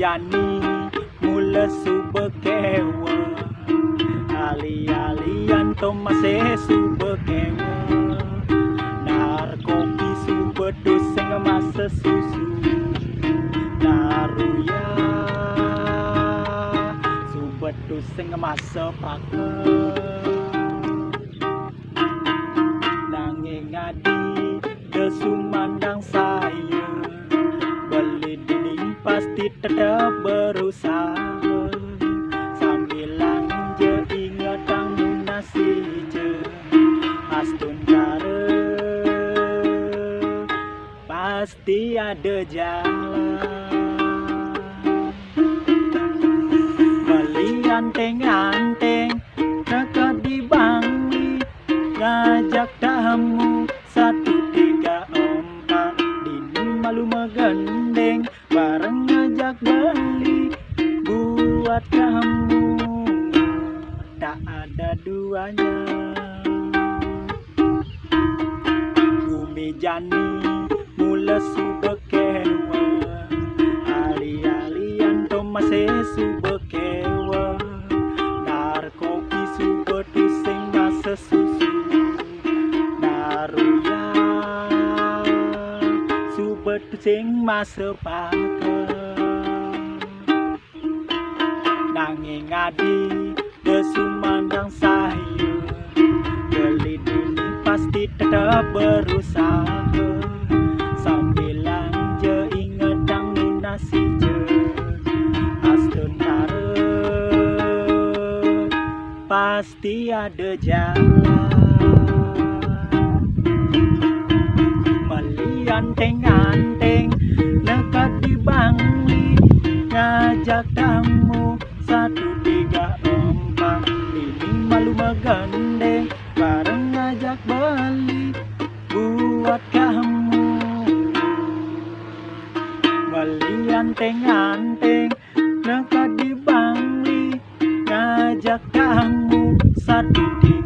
jani mula subekewa ali-alian tomase subekewa narkopi subedus sing masa susu naruya subedus sing masa pakai nanging adi desumandang saya beli dinding pasti tetap berusaha sambil je ingat ang nasi je astun cara pasti ada jalan beli anteng-anteng dekat di Bangli ngajak tamu 1, 3, 4 dini malu megandeng bareng ngajak beli buat kamu tak ada duanya bumi jani mula subekewa ali-alian tomase subekewa narkopi subedus sing masa susu naruya subedus sing masa pakai nanging adi desumandang saya beli dini pasti tetap berusaha sambil je inget ang nasi je astun harap pasti ada jalan meli anteng-anteng dekat di Bangli ngajak tamu 1, 3, 4 ini malu megandeng bareng ngajak beli buat kamu beli anteng-anteng dekat di Bangli ngajak kamu 1, 3